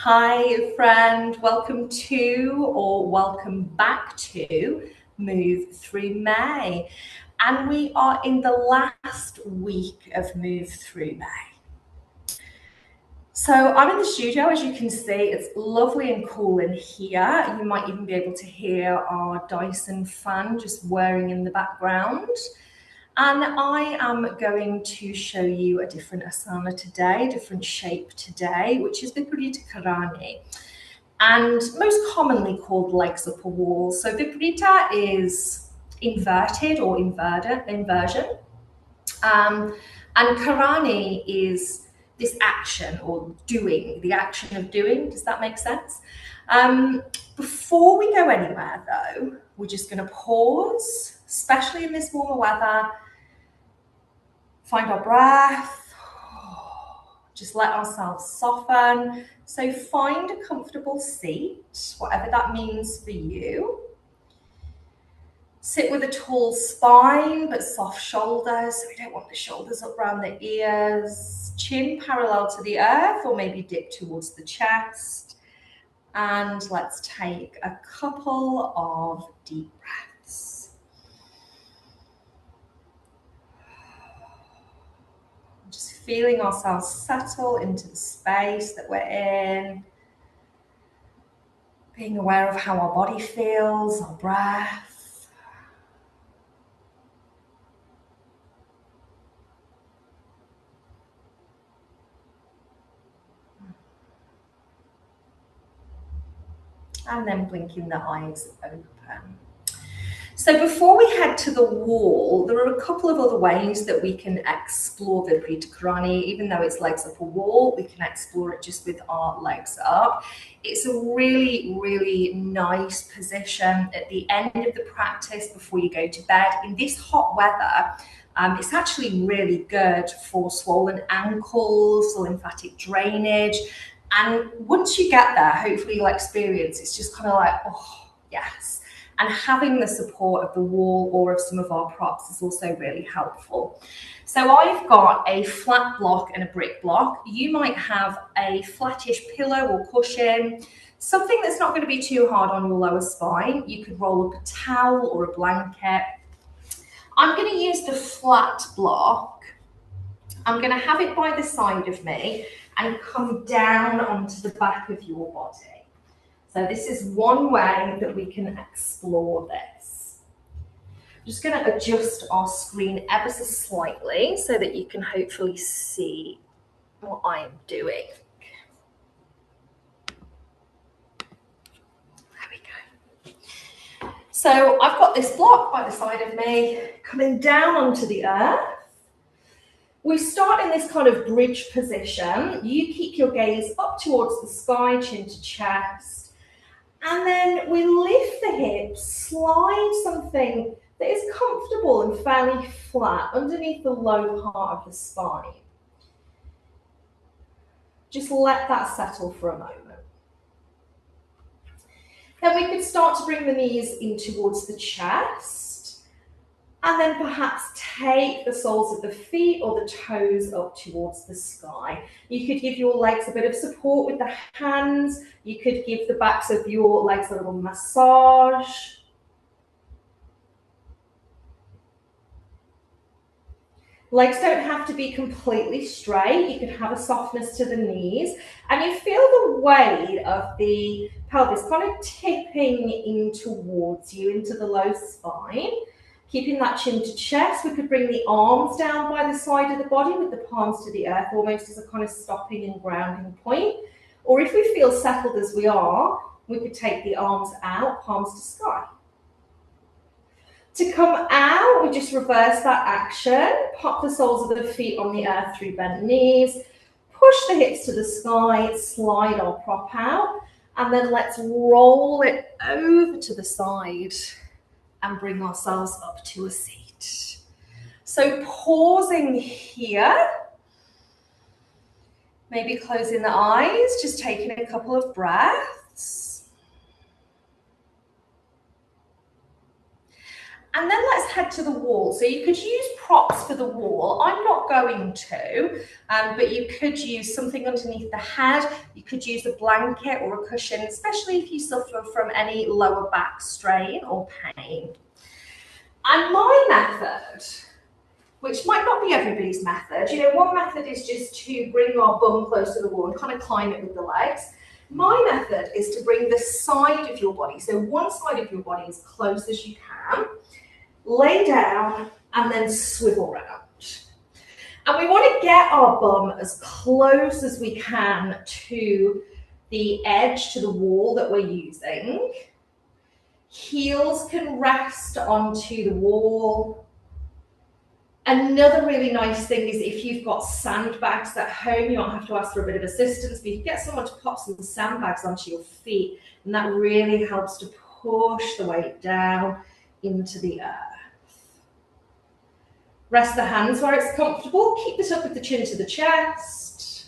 Hi, friend. Welcome to or welcome back to Move Through May. And we are in the last week of Move Through May. So I'm in the studio, as you can see. It's lovely and cool in here. You might even be able to hear our Dyson fan just whirring in the background. And I am going to show you a different asana today, different shape today, which is Viparita Karani, and most commonly called legs up a wall. So Viparita is inverted or inversion. And Karani is this action or doing, the action of doing. Does that make sense? Before we go anywhere though, we're just going to pause, especially in this warmer weather. Find our breath, just let ourselves soften. So find a comfortable seat, whatever that means for you. Sit with a tall spine, but soft shoulders. So we don't want the shoulders up around the ears. Chin parallel to the earth, or maybe dip towards the chest. And let's take a couple of deep breaths. Just feeling ourselves settle into the space that we're in. Being aware of how our body feels, our breath. And then blinking the eyes open. So before we head to the wall, there are a couple of other ways that we can explore Viparita Karani. Even though it's legs up a wall, we can explore it just with our legs up. It's a really, really nice position at the end of the practice before you go to bed. In this hot weather, it's actually really good for swollen ankles, lymphatic drainage. And once you get there, hopefully you'll experience it's just kind of like, oh, yes. And having the support of the wall or of some of our props is also really helpful. So I've got a flat block and a brick block. You might have a flattish pillow or cushion, something that's not going to be too hard on your lower spine. You could roll up a towel or a blanket. I'm going to use the flat block. I'm going to have it by the side of me and come down onto the back of your body. So this is one way that we can explore this. I'm just going to adjust our screen ever so slightly so that you can hopefully see what I'm doing. There we go. So I've got this block by the side of me coming down onto the earth. We start in this kind of bridge position. You keep your gaze up towards the sky, chin to chest. And then we lift the hips, slide something that is comfortable and fairly flat underneath the low part of the spine. Just let that settle for a moment. Then we could start to bring the knees in towards the chest, and then perhaps take the soles of the feet or the toes up towards the sky. You could give your legs a bit of support with the hands. You could give the backs of your legs a little massage. Legs don't have to be completely straight. You could have a softness to the knees, and you feel the weight of the pelvis kind of tipping in towards you into the low spine. Keeping that chin to chest, we could bring the arms down by the side of the body with the palms to the earth, almost as a kind of stopping and grounding point. Or if we feel settled as we are, we could take the arms out, palms to sky. To come out, we just reverse that action, pop the soles of the feet on the earth through bent knees, push the hips to the sky, slide our prop out, and then let's roll it over to the side and bring ourselves up to a seat. So pausing here, maybe closing the eyes, just taking a couple of breaths. And then let's head to the wall. So you could use props for the wall. I'm not going to, but you could use something underneath the head. You could use a blanket or a cushion, especially if you suffer from any lower back strain or pain. And my method, which might not be everybody's method, you know, one method is just to bring our bum close to the wall and kind of climb it with the legs. My method is to bring the side of your body, so one side of your body as close as you can, lay down and then swivel round. And we want to get our bum as close as we can to the edge, to the wall that we're using. Heels can rest onto the wall. Another really nice thing is if you've got sandbags at home, you don't have to ask for a bit of assistance, but you get someone to pop some sandbags onto your feet, and that really helps to push the weight down into the earth. Rest the hands where it's comfortable. Keep this up with the chin to the chest.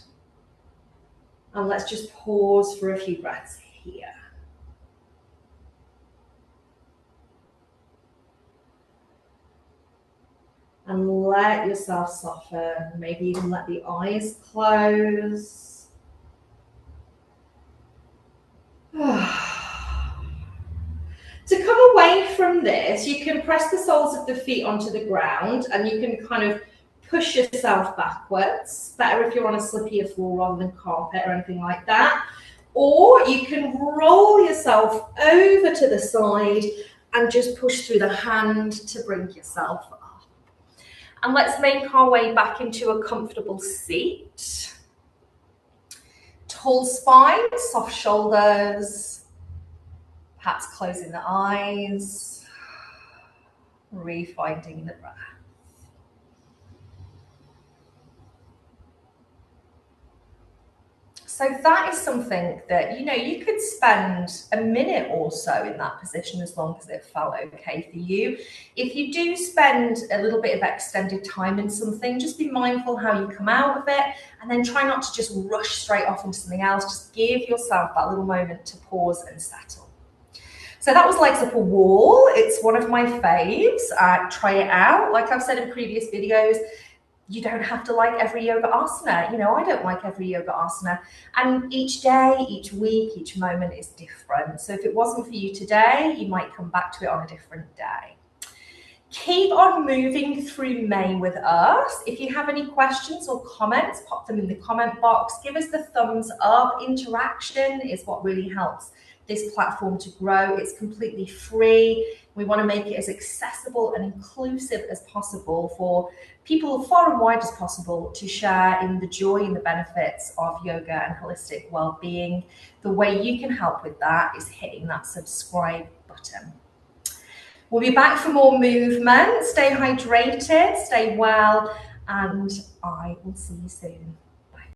And let's just pause for a few breaths here. And let yourself soften. Maybe even let the eyes close. To come away from this, you can press the soles of the feet onto the ground and you can kind of push yourself backwards. Better if you're on a slippier floor rather than carpet or anything like that. Or you can roll yourself over to the side and just push through the hand to bring yourself up. And let's make our way back into a comfortable seat. Tall spine, soft shoulders, perhaps closing the eyes, refinding the breath. So that is something that, you know, you could spend a minute or so in that position as long as it felt okay for you. If you do spend a little bit of extended time in something, just be mindful how you come out of it and then try not to just rush straight off into something else. Just give yourself that little moment to pause and settle. So that was legs up a wall. It's one of my faves. Try it out. Like I've said in previous videos, you don't have to like every yoga asana. You know, I don't like every yoga asana. And each day, each week, each moment is different. So if it wasn't for you today, you might come back to it on a different day. Keep on moving through May with us. If you have any questions or comments, pop them in the comment box. Give us the thumbs up. Interaction is what really helps this platform to grow. It's completely free. We want to make it as accessible and inclusive as possible for people far and wide as possible to share in the joy and the benefits of yoga and holistic well-being. The way you can help with that is hitting that subscribe button. We'll be back for more movement. Stay hydrated, stay well, and I will see you soon.